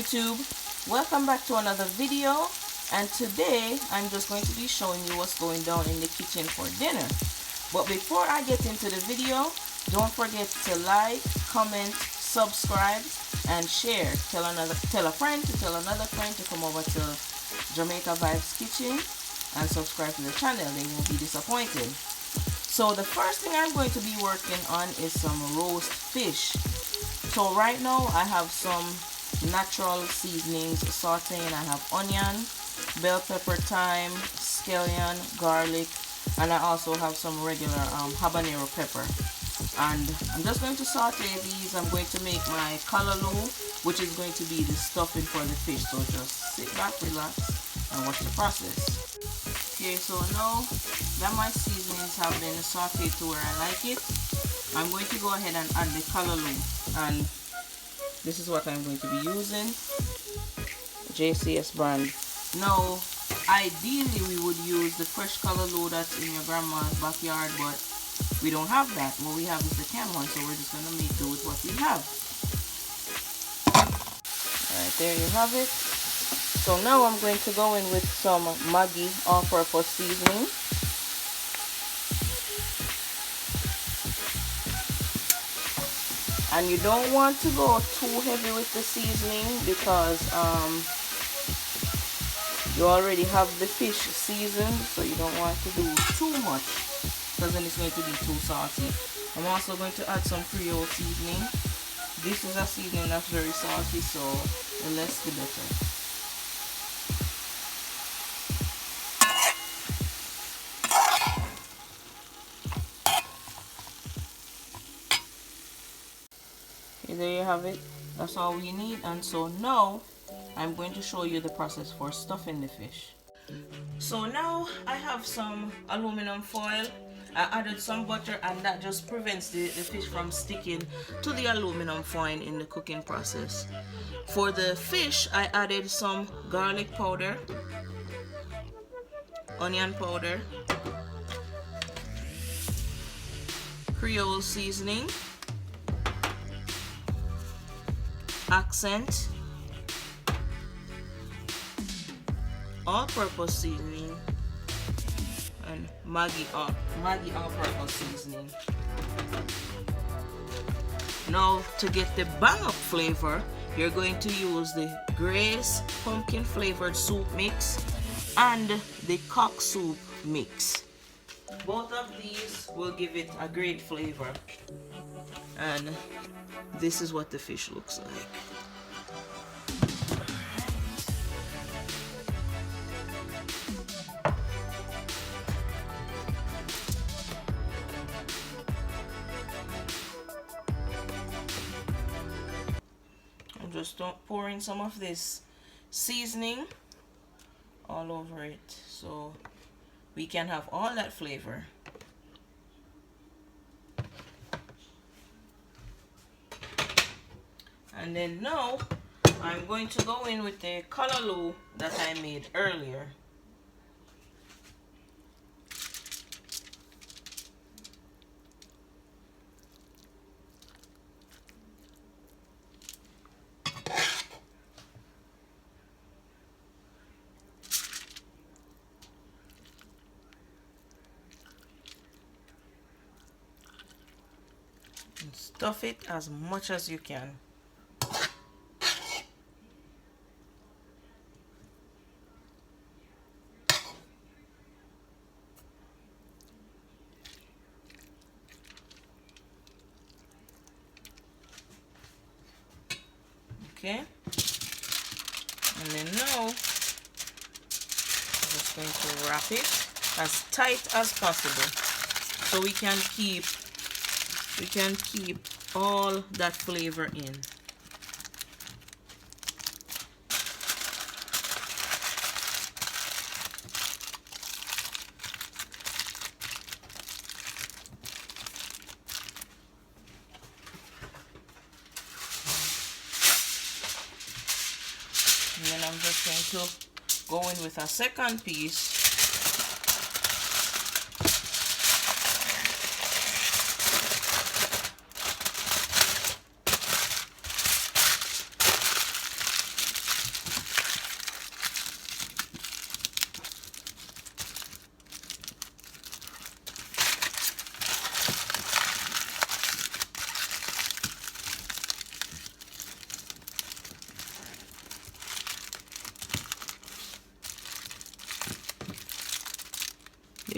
YouTube, welcome back to another video, and today I'm just going to be showing you what's going down in the kitchen for dinner. But before I get into the video, don't forget to like, comment, subscribe, and share. Tell a friend to tell another friend to come over to Jamaica Vibes Kitchen and subscribe to the channel. They won't be disappointed. So the first thing I'm going to be working on is some roast fish. So right now I have some natural seasonings sauteing. I have onion, bell pepper, thyme, scallion, garlic, and I also have some regular habanero pepper. And I'm just going to saute these. I'm going to make my callaloo, which is going to be the stuffing for the fish. So just sit back, relax, and watch the process. Okay, so now that my seasonings have been sauteed to where I like it, I'm going to go ahead and add the callaloo, and this is what I'm going to be using, JCS brand. Now, ideally we would use the fresh callaloo that's in your grandma's backyard, but we don't have that. What we have is the canned one, so we're just going to make do with what we have. Alright, there you have it. So now I'm going to go in with some Maggie All Purpose seasoning. And you don't want to go too heavy with the seasoning because you already have the fish seasoned, so you don't want to do too much because then it's going to be too salty. I'm also going to add some Creole seasoning. This is a seasoning that's very salty, so the less the better. There you have it. That's all we need. And so now I'm going to show you the process for stuffing the fish. So now I have some aluminum foil. I added some butter, and that just prevents the fish from sticking to the aluminum foil in the cooking process. For the fish, I added some garlic powder, onion powder, Creole seasoning, accent, all-purpose seasoning, and Maggie All Purpose seasoning. Now, to get the bang-up flavor, you're going to use the Grace pumpkin flavored soup mix and the cock soup mix. Both of these will give it a great flavor. And this is what the fish looks like. I'm just pouring some of this seasoning all over it so we can have all that flavor. And then now I'm going to go in with the callaloo that I made earlier. And stuff it as much as you can. Okay, and then now I'm just going to wrap it as tight as possible so we can keep all that flavor in. And then I'm just going to go in with a second piece.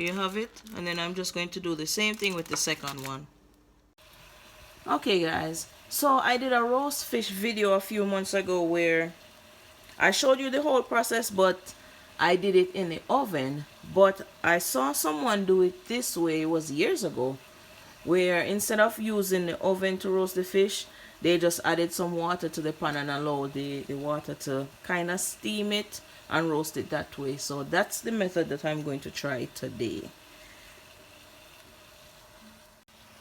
Here you have it. And then I'm just going to do the same thing with the second one. Okay guys, so I did a roast fish video a few months ago where I showed you the whole process, but I did it in the oven. But I saw someone do it this way. It was years ago, where instead of using the oven to roast the fish, they just added some water to the pan and allowed the water to kind of steam it and roast it that way. So that's the method that I'm going to try today.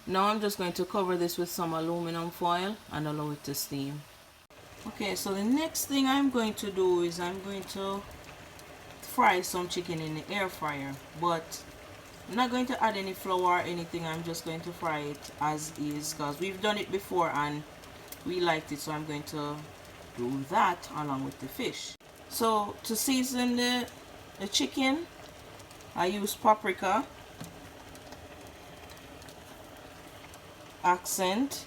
Now I'm just going to cover this with some aluminum foil and allow it to steam. Okay, so the next thing I'm going to do is I'm going to fry some chicken in the air fryer, but I'm not going to add any flour or anything. I'm just going to fry it as is because we've done it before and we liked it, so I'm going to do that along with the fish. So to season the chicken, I use paprika, accent,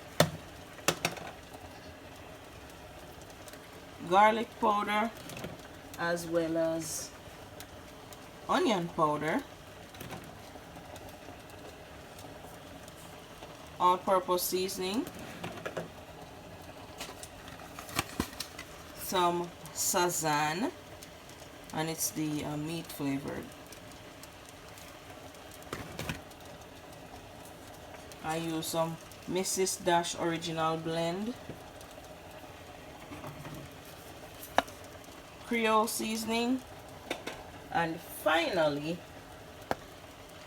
garlic powder, as well as onion powder, all-purpose seasoning, some Sazon, and it's the meat flavored. I use some Mrs. Dash Original Blend, Creole seasoning, and finally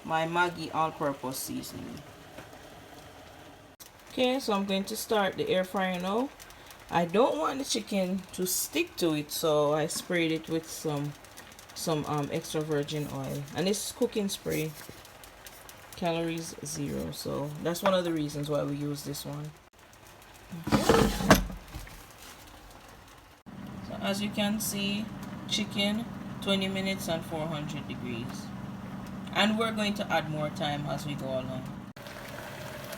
my Maggie All Purpose seasoning. Okay, so I'm going to start the air fryer now. I don't want the chicken to stick to it, so I sprayed it with some extra virgin oil, and it's cooking spray, calories 0, so that's one of the reasons why we use this one. Okay. So as you can see, chicken 20 minutes and 400 degrees, and we're going to add more time as we go along.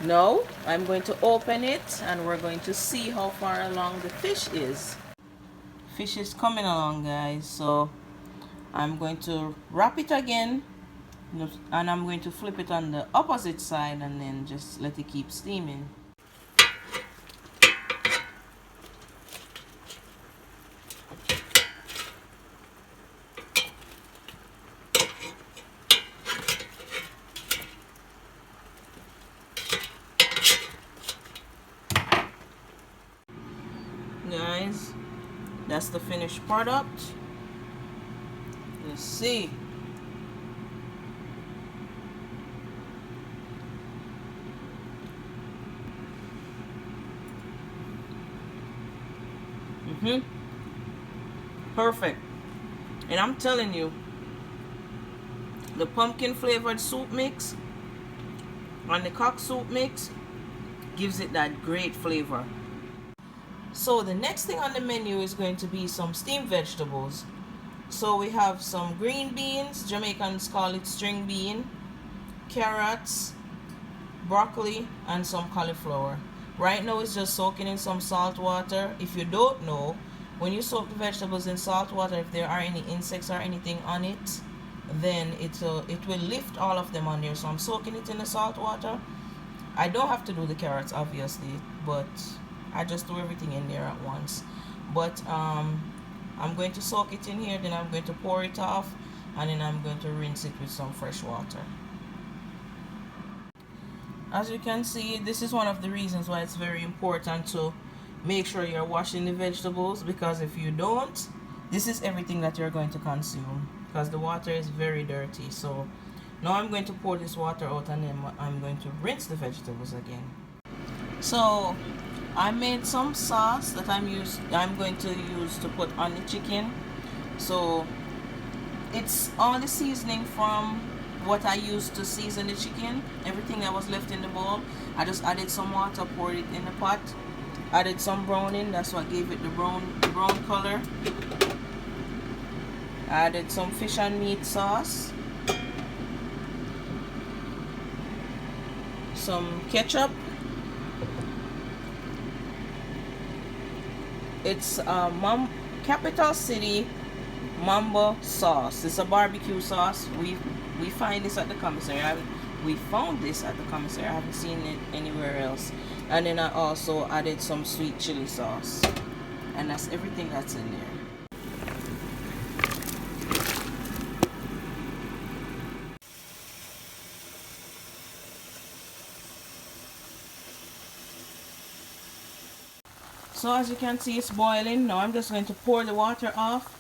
Now I'm going to open it and we're going to see how far along the fish is. Fish is coming along, guys, so I'm going to wrap it again and I'm going to flip it on the opposite side and then just let it keep steaming. Guys, that's the finished product. Let's see. Perfect. And I'm telling you, the pumpkin flavored soup mix and the cock soup mix gives it that great flavor. So the next thing on the menu is going to be some steamed vegetables. So we have some green beans, Jamaicans call it string bean, carrots, broccoli, and some cauliflower. Right now it's just soaking in some salt water. If you don't know, when you soak the vegetables in salt water, if there are any insects or anything on it, then it will lift all of them on there. So I'm soaking it in the salt water. I don't have to do the carrots obviously, but I just do everything in there at once. But I'm going to soak it in here, then I'm going to pour it off, and then I'm going to rinse it with some fresh water. As you can see, this is one of the reasons why it's very important to make sure you're washing the vegetables, because if you don't, this is everything that you're going to consume, because the water is very dirty. So now I'm going to pour this water out and then I'm going to rinse the vegetables again. So I made some sauce that I'm going to use to put on the chicken. So it's all the seasoning from what I used to season the chicken. Everything that was left in the bowl, I just added some water, poured it in the pot, added some browning, that's what gave it the brown color. Added some fish and meat sauce, some ketchup. It's Capital City Mambo sauce. It's a barbecue sauce. We find this at the commissary. We found this at the commissary. I haven't seen it anywhere else. And then I also added some sweet chili sauce. And that's everything that's in there. So as you can see, it's boiling. Now I'm just going to pour the water off,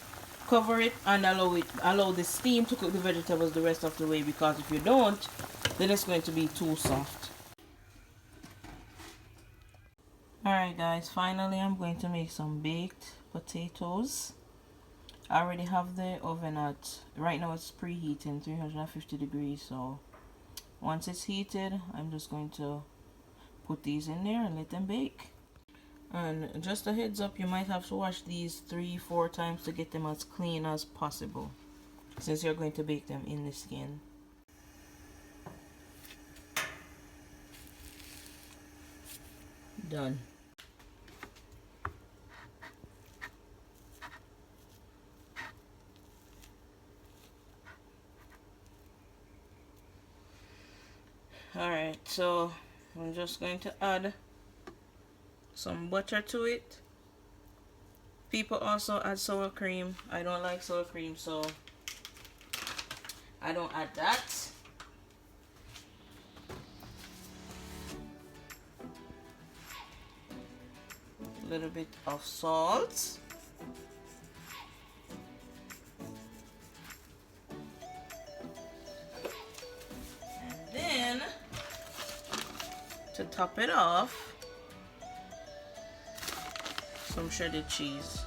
cover it, and allow the steam to cook the vegetables the rest of the way, because if you don't, then it's going to be too soft. Alright guys, finally I'm going to make some baked potatoes. I already have the oven at, right now it's preheating 350 degrees, so once it's heated, I'm just going to put these in there and let them bake. And just a heads up, you might have to wash these 3-4 times to get them as clean as possible, since you're going to bake them in the skin. Done. Alright, so I'm just going to add some butter to it. People also add sour cream. I don't like sour cream, so I don't add that. A little bit of salt. And then to top it off, some shredded cheese.